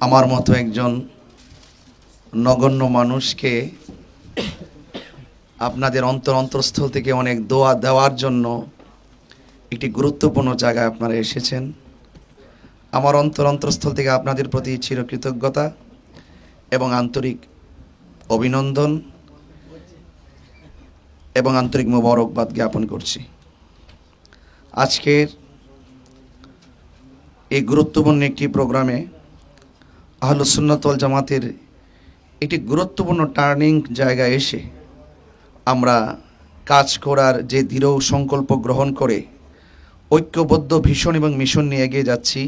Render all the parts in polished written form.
আমার মতো একজন নগণ্য মানুষকে আপনাদের অন্তরস্থল থেকে অনেক দোয়া দেওয়ার জন্য একটি গুরুত্বপূর্ণ জায়গায় আপনারা এসেছেন। আমার অন্তরস্থল থেকে আপনাদের প্রতি চিরকৃতজ্ঞতা এবং আন্তরিক অভিনন্দন এবং আন্তরিক মোবারকবাদ জ্ঞাপন করছি। আজকের এই গুরুত্বপূর্ণ একটি প্রোগ্রামে আহলুস সুন্নাত ওয়াল জামাতের একটি গুরুত্বপূর্ণ টার্নিং জায়গায় এসে আমরা কাজ করার যে দৃঢ় সংকল্প গ্রহণ করে ঐক্যবদ্ধ ভীষণ এবং মিশন নিয়ে এগিয়ে যাচ্ছি,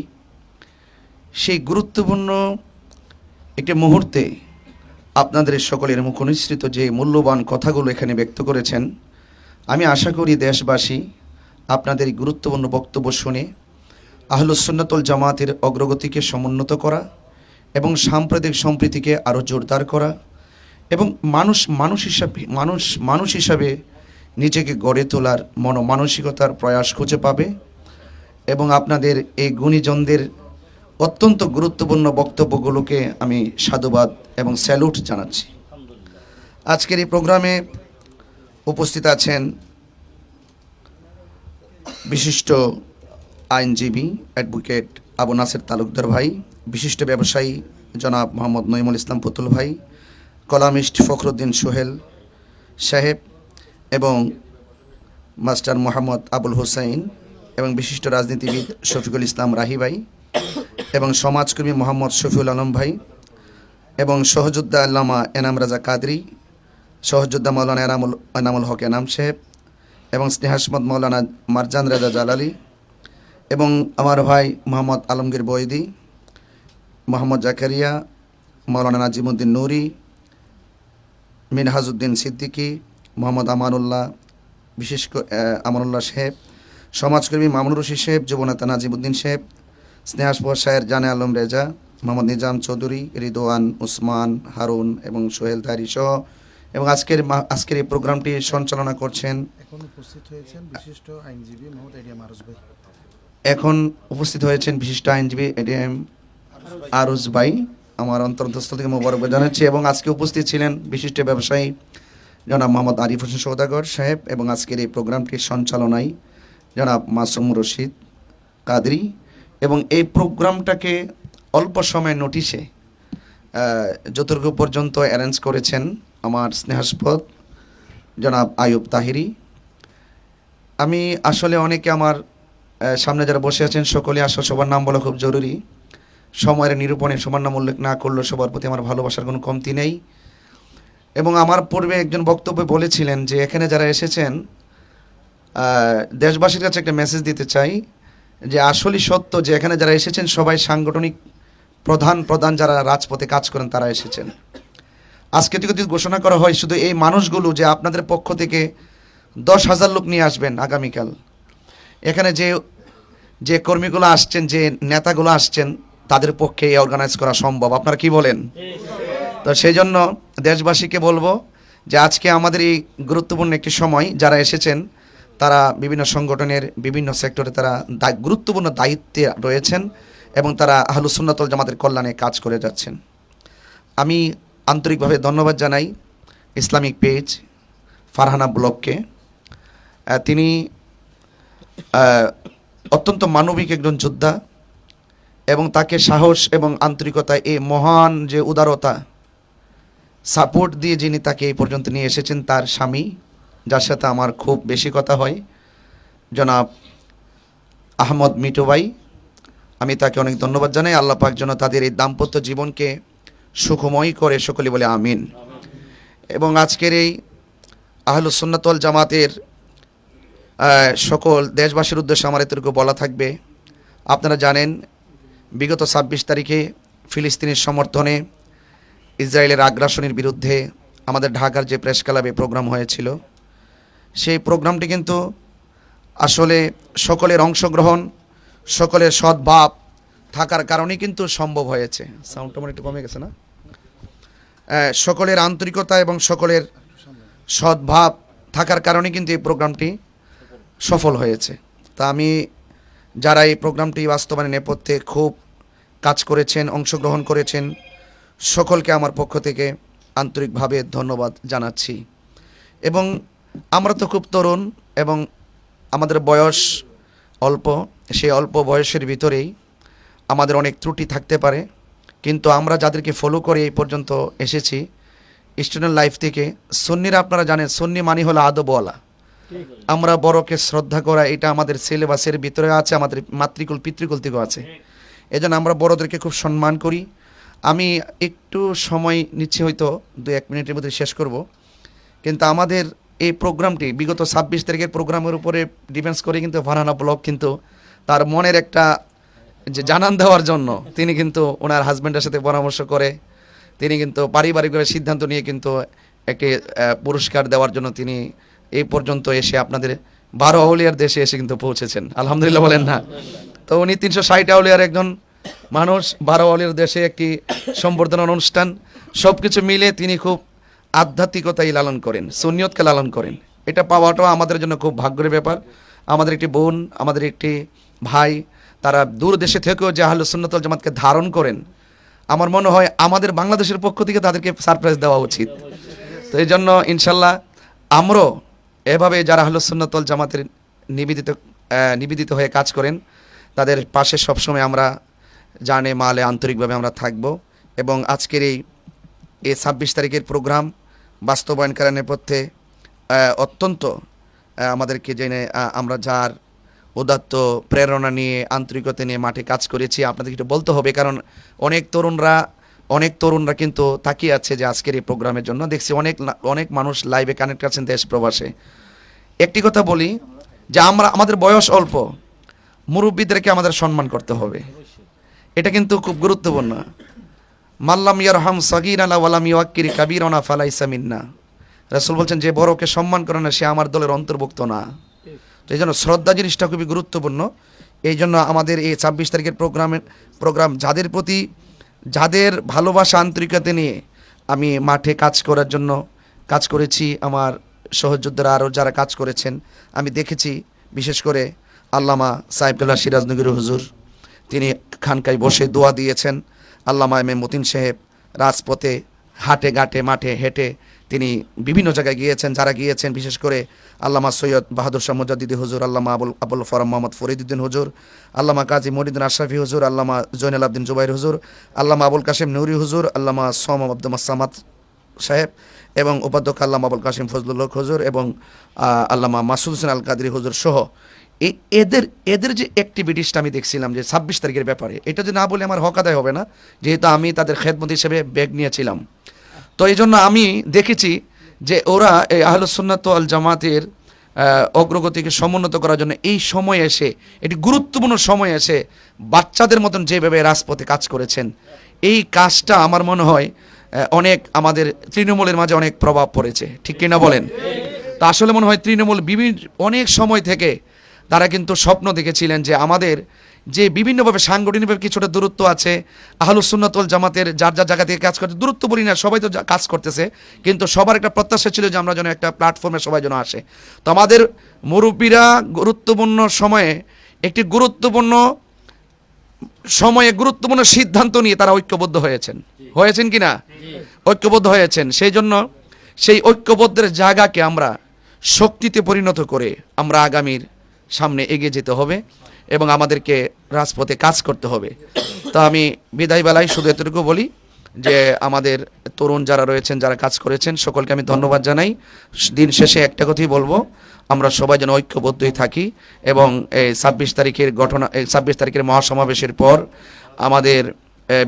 সেই গুরুত্বপূর্ণ একটি মুহূর্তে আপনাদের সকলের মুখ নিঃসৃত যে মূল্যবান কথাগুলো এখানে ব্যক্ত করেছেন, আমি আশা করি দেশবাসী আপনাদের এই গুরুত্বপূর্ণ বক্তব্য শুনে আহলুস সুন্নাত ওয়াল জামাতের অগ্রগতিকে সমুন্নত করা এবং সাম্প্রদায়িক সম্প্রীতিকে আরও জোরদার করা এবং মানুষ হিসাবে নিজেকে গড়ে তোলার মানসিকতার প্রয়াস খুঁজে পাবে এবং আপনাদের এই গুণীজনদের অত্যন্ত গুরুত্বপূর্ণ বক্তব্যগুলোকে আমি সাধুবাদ এবং স্যালুট জানাচ্ছি। আজকের এই প্রোগ্রামে উপস্থিত আছেন বিশিষ্ট আইনজীবী অ্যাডভোকেট আবু নাসের তালুকদার ভাই, বিশিষ্ট ব্যবসায়ী জনাব মোহাম্মদ নঈমুল ইসলাম পুতুল ভাই, কলামিস্ট ফখরুদ্দিন সোহেল সাহেব এবং মাস্টার মোহাম্মদ আবুল হোসাইন এবং বিশিষ্ট রাজনীতিবিদ শফিকুল ইসলাম রাহি ভাই এবং সমাজকর্মী মোহাম্মদ শফিউল আলম ভাই এবং সহযোদ্ধা আল্লামা এনাম রাজা কাদরি, সহযোদ্ধা মৌলানা এনামুল হক এনাম সাহেব এবং স্নেহাসমত মৌলানা মারজান রাজা জালালি এবং আমার ভাই মোহাম্মদ আলমগীর বৈদি, মোহাম্মদ জাকারিয়া, মৌলানা নাজিমুদ্দিন নুরি, মিনহাজউদ্দিন সিদ্দিকী, মোহাম্মদ আমানুল্লাহ, বিশেষ করে আমানুল্লাহ সাহেব, সমাজকর্মী মামুনুর রশিদ সাহেব, যুবনেতা নাজিমুদ্দিন সাহেব, স্নেহাসপর শায়ের জানে আলম রেজা, মোহাম্মদ নিজাম চৌধুরী, রিদওয়ান, উসমান, হারুন এবং সোহেল তারি সহ এবং আজকের এই প্রোগ্রামটি সঞ্চালনা করছেন এখন উপস্থিত হয়েছেন বিশিষ্ট আইনজীবী মোহাম্মদ এডিএম আরজ ভাই। এখন উপস্থিত হয়েছেন বিশিষ্ট আইনজীবী এডিএম আরজ ভাই, আমার অন্তরস্থল থেকে মোবারকবাদ জানাচ্ছি। এবং আজকে উপস্থিত ছিলেন বিশিষ্ট ব্যবসায়ী জনাব মোহাম্মদ আরিফ হোসেন সওদাগর সাহেব এবং আজকের এই প্রোগ্রামটির সঞ্চালনায় জনাব মাসুম রশিদ কাদরি এবং এই প্রোগ্রামটাকে অল্প সময় নোটিশে যতটুকু পর্যন্ত অ্যারেঞ্জ করেছেন আমার স্নেহাস্পদ জনাব আয়ুব তাহিরি। আমি আসলে অনেকে আমার সামনে যারা বসে আছেন সকলে আসলে সবার নাম বলা খুব জরুরি, সময়ের নিরূপণে সবার নাম উল্লেখ না করলেও সবার প্রতি আমার ভালোবাসার কোনো কমতি নেই। এবং আমার পূর্বে একজন বক্তব্যে বলেছিলেন যে এখানে যারা এসেছেন দেশবাসীর কাছে একটা মেসেজ দিতে চাই যে আসলেই সত্য যে এখানে যারা এসেছেন সবাই সাংগঠনিক প্রধান যারা রাজপথে কাজ করেন তারা এসেছেন। আজকে যদি ঘোষণা করা হয় শুধু এই মানুষগুলো যে আপনাদের পক্ষ থেকে 10,000 লোক নিয়ে আসবেন আগামীকাল, এখানে যে কর্মীগুলো আসছেন, যে নেতাগুলো আসছেন, তাদের পক্ষে এই অর্গানাইজ করা সম্ভব। আপনারা কি বলেন? তো সেই জন্য দেশবাসীকে বলবো যে আজকে আমাদের এই গুরুত্বপূর্ণ একটি সময় যারা এসেছেন তারা বিভিন্ন সংগঠনের বিভিন্ন সেক্টরে তারা গুরুত্বপূর্ণ দায়িত্বে রয়েছেন এবং তারা আহলুস সুন্নাত ওয়াল জামাতের কল্যাণে কাজ করে যাচ্ছেন। আমি আন্তরিকভাবে ধন্যবাদ জানাই ইসলামিক পেজ ফারহানা ব্লগকে। তিনি অত্যন্ত মানবিক একজন যোদ্ধা এবং তাকে সাহস এবং আন্তরিকতা, এই মহান যে উদারতা, সাপোর্ট দিয়ে যিনি তাকে এই পর্যন্ত নিয়ে এসেছেন তার স্বামী, যার সাথে আমার খুব বেশি কথা হয়, জনাব আহমদ মিটু ভাই, আমি তাকে অনেক ধন্যবাদ জানাই। আল্লাহ পাক যেন তাদের এই দাম্পত্য জীবনকে সুখময় করে, সকলে বলে আমিন। এবং আজকের এই আহলুস সুন্নাত ওয়াল জামাতের সকল দেশবাসীর উদ্দেশ্যে আমার এতটুকু বলা থাকবে, আপনারা জানেন বিগত 26 তারিখে ফিলিস্তিনের সমর্থনে ইসরায়েলের আগ্রাসনের বিরুদ্ধে আমাদের ঢাকার যে প্রেস ক্লাবে প্রোগ্রাম হয়েছিল, সেই প্রোগ্রামটি কিন্তু আসলে সকলের অংশগ্রহণ, সকলের সদ্ভাব থাকার কারণেই কিন্তু সম্ভব হয়েছে। সাউন্ডটা আমার একটু কমে গেছে না? সকলের আন্তরিকতা এবং সকলের সদ্ভাব থাকার কারণে কিন্তু এই প্রোগ্রামটি সফল হয়েছে। তা আমি যারা এই প্রোগ্রামটি বাস্তবায়নের নেপথ্যে খুব কাজ করেছেন, অংশগ্রহণ করেছেন, সকলকে আমার পক্ষ থেকে আন্তরিকভাবে ধন্যবাদ জানাচ্ছি। এবং আমরা তো খুব তরুণ এবং আমাদের বয়স অল্প, সেই অল্প বয়সের ভিতরেই আমাদের অনেক ত্রুটি থাকতে পারে, কিন্তু আমরা যাদেরকে ফলো করে এই পর্যন্ত এসেছি স্টুডেন্ট লাইফ থেকে, সুন্নিরা আপনারা জানেন সুন্নি মানি হলো আদবওয়ালা। আমরা বড়কে শ্রদ্ধা করা, এটা আমাদের সিলেবাসের ভিতরে আছে, আমাদের মাতৃকুল পিতৃকুল থেকেও আছে। এজন্য আমরা বড়দেরকে খুব সম্মান করি। আমি একটু সময় নিচ্ছি, হয়তো 2-1 মিনিটের মধ্যে শেষ করব, কিন্তু আমাদের এই প্রোগ্রামটি বিগত 26 তারিখের প্রোগ্রামের উপরে ডিফেন্স করে কিন্তু ফারহানা ব্লক কিন্তু তার মনের একটা যে জানান দেওয়ার জন্য তিনি কিন্তু ওনার হাজব্যান্ডের সাথে পরামর্শ করে তিনি কিন্তু পারিবারিকভাবে সিদ্ধান্ত নিয়ে কিন্তু একটি পুরস্কার দেওয়ার জন্য তিনি এই পর্যন্ত এসে আপনাদের 12 আউলিয়ার দেশে এসে কিন্তু পৌঁছেছেন। আলহামদুলিল্লাহ বলেন না? তো উনি 360 আউলিয়ার একজন মানুষ, 12 আউলিয়ার দেশে একটি সম্বর্ধনা অনুষ্ঠান, সব কিছু মিলে তিনি খুব আধ্যাত্মিকতাই লালন করেন, সুন্নিয়তকে লালন করেন। এটা পাওয়াটাও আমাদের জন্য খুব ভাগ্যের ব্যাপার। আমাদের একটি বোন, আমাদের একটি ভাই, তারা দূর দেশে থেকেও যে আহলুস সুন্নাত ওয়াল জামাতকে ধারণ করেন, আমার মনে হয় আমাদের বাংলাদেশের পক্ষ থেকে তাদেরকে সারপ্রাইজ দেওয়া উচিত। তো এই জন্য ইনশাল্লাহ আমরাও এভাবে যারা আহলুস সুন্নাত ওয়াল জামাতের নিবেদিত হয়ে কাজ করেন তাদের পাশে সবসময় আমরা জানে মালে আন্তরিকভাবে আমরা থাকব। এবং আজকের এই 26 তারিখের প্রোগ্রাম বাস্তবায়নকারণের পথে অত্যন্ত আমাদেরকে জেনে আমরা যার উদাত্ত প্রেরণা নিয়ে আন্তরিকতা নিয়ে মাঠে কাজ করেছি আপনাদেরকে একটু বলতে হবে, কারণ অনেক তরুণরা কিন্তু তাকিয়ে আছে যে আজকের এই প্রোগ্রামের জন্য। দেখছি অনেক মানুষ লাইভে কানেক্ট আছেন দেশ প্রবাসে। একটি কথা বলি যে আমাদের বয়স অল্প, মুরব্বীদেরকে আমাদের সম্মান করতে হবে, এটা কিন্তু খুব গুরুত্বপূর্ণ। মাল্লাম ইয়ারহাম সাগীরানা ওয়ালাম ইউআক্কির কাবীরানা ফালাইসা মিন্না। রাসূল বলছেন যে বড়কে সম্মান করে না সে আমার দলের অন্তর্ভুক্ত না। তো এই জন্য শ্রদ্ধা জিনিসটা খুবই গুরুত্বপূর্ণ। এই জন্য আমাদের এই 26 তারিখের প্রোগ্রাম যাদের প্রতি যাদের ভালোবাসা আন্তরিকতা নিয়ে আমি মাঠে কাজ করেছি, আমার সহযোদ্ধারা আরও যারা কাজ করেছেন আমি দেখেছি, বিশেষ করে আল্লামা সাহেবুল্লাহ সিরাজনগরী হুজুর, তিনি খানকায় বসে দোয়া দিয়েছেন। আল্লামা এম এ মতিন সাহেব রাজপথে হাটে ঘাটে মাঠে হেঁটে তিনি বিভিন্ন জায়গায় গিয়েছেন, যারা গিয়েছেন বিশেষ করে আল্লামা সৈয়দ বাহাদুর শাহ মুজাদ্দিদি হুজুর, আল্লামা আবুল ফরাম মোহাম্মদ ফরিদুদ্দিন হুজুর, আল্লামা কাজী মহিউদ্দিন আশরাফি হুজুর, আল্লামা জৈনুল আবদিন জুবাইর হুজুর, আল্লামা আবুল কাসিম নুরি হুজুর, আল্লামা সোম আব্দুল সামাদ সাহেব এবং উপাধ্যক্ষ আল্লামা আবুল কাসিম ফজলুল হক হুজুর এবং আল্লামা মাসুদ হোসেন আল কাদরি হুজুর সহ এদের যে অ্যাক্টিভিটিসটা আমি দেখছিলাম যে 26 তারিখের ব্যাপারে, এটা যে না বলে আমার হক আদায় হবে না, যেহেতু আমি তাদের খেদমত হিসেবে ব্যাগ নিয়েছিলাম। তো এই জন্য আমি দেখেছি যে ওরা এই আহলুস সুন্নাত ওয়াল জামাতের অগ্রগতিকে সমুন্নত করার জন্য এই সময় এসে, এটি গুরুত্বপূর্ণ সময় এসে বাচ্চাদের মতন যেভাবে রাজপথে কাজ করেছেন, এই কাজটা আমার মনে হয় অনেক আমাদের তৃণমূলের মাঝে অনেক প্রভাব পড়েছে, ঠিক কিনা বলেন? তা আসলে মনে হয় তৃণমূল অনেক সময় থেকে তারা কিন্তু স্বপ্ন দেখেছিলেন যে আমাদের যে বিভিন্নভাবে সাংগঠনিকভাবে কিছুটা দূরত্ব আছে, আহলুস সুন্নাত ওয়াল জামাতের যার যার জায়গা থেকে কাজ করতে, দূরত্ব বলি না, সবাই তো কাজ করতেছে, কিন্তু সবার একটা প্রত্যাশা ছিল যে আমরা যেন একটা প্ল্যাটফর্মে সবাই যেন আসে। তো আমাদের মুরব্বীরা গুরুত্বপূর্ণ সময়ে একটি গুরুত্বপূর্ণ সিদ্ধান্ত নিয়ে তারা ঐক্যবদ্ধ হয়েছেন কিনা? ঐক্যবদ্ধ হয়েছেন। সেই জন্য সেই ঐক্যবদ্ধের জায়গাকে আমরা শক্তিতে পরিণত করে আমরা আগামীর সামনে এগিয়ে যেতে হবে এবং আমাদেরকে রাজপথে কাজ করতে হবে। তো আমি বিদায় বেলায় শুধু এতটুকু বলি যে আমাদের তরুণ যারা রয়েছেন, যারা কাজ করেছেন, সকলকে আমি ধন্যবাদ জানাই। দিন শেষে একটা কথাই বলবো, আমরা সবাই যেন ঐক্যবদ্ধই থাকি এবং এই 26 তারিখের মহাসমাবেশের পর আমাদের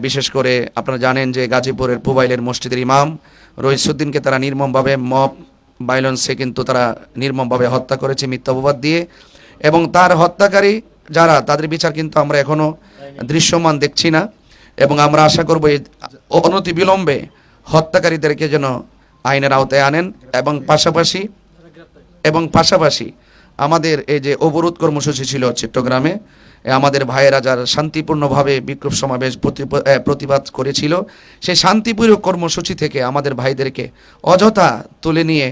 বিশেষ করে আপনারা জানেন যে গাজীপুরের পুবাইলের মসজিদের ইমাম রইসুদ্দিনকে তারা নির্মমভাবে মব ভায়োলেন্সে কিন্তু তারা নির্মমভাবে হত্যা করেছে মিথ্যা অপবাদ দিয়ে, এবং তার হত্যাকারী যারা তাদের বিচার কিন্তু আমরা এখনো দৃশ্যমান দেখছি না, এবং আমরা আশা করব এই অনতি বিলম্বে হত্যাকারীদেরকে যেন আইনের আওতায় আনেন। এবং পাশাপাশি আমাদের এই যে অবরোধ কর্মসূচি ছিল চট্টগ্রামে, আমাদের ভাইয়েরা যারা শান্তিপূর্ণভাবে বিক্ষোভ সমাবেশ প্রতিবাদ করেছিল, সেই শান্তিপূর্ণ কর্মসূচি থেকে আমাদের ভাইদেরকে অযথা তুলে নিয়ে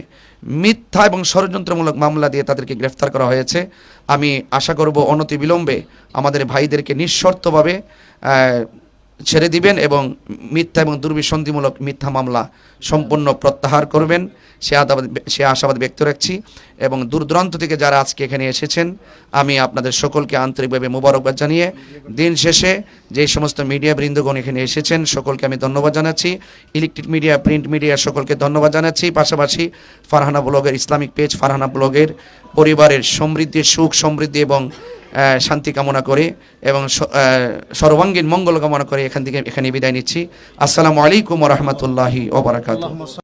মিথ্যা এবং ষড়যন্ত্রমূলক মামলা দিয়ে তাদেরকে গ্রেফতার করা হয়েছে। আমি আশা করব অনতি বিলম্বে আমাদের ভাইদেরকে নিঃশর্তভাবে ছেড়ে দিবেন এবং মিথ্যা এবং দুর্বিসন্ধিমূলক মিথ্যা মামলা সম্পূর্ণ প্রত্যাহার করবেন সে আশাবাদ ব্যক্ত রাখছি। এবং দূর দূরান্ত থেকে যারা আজকে এখানে এসেছেন আমি আপনাদের সকলকে আন্তরিকভাবে মোবারকবাদ জানিয়ে দিন শেষে যে সমস্ত মিডিয়া বৃন্দগণ এখানে এসেছেন সকলকে আমি ধন্যবাদ জানাচ্ছি। ইলেকট্রিক মিডিয়া, প্রিন্ট মিডিয়া সকলকে ধন্যবাদ জানাচ্ছি। পাশাপাশি ফারহানা ব্লগের ইসলামিক পেজ ফারহানা ব্লগের পরিবারের সমৃদ্ধি, সুখ সমৃদ্ধি এবং শান্তি কামনা করে এবং সর্বাঙ্গীন মঙ্গল কামনা করে এখানে বিদায় নিচ্ছি। আসসালামু আলাইকুম ওয়া রাহমাতুল্লাহি ওয়া বারাকাতুহু।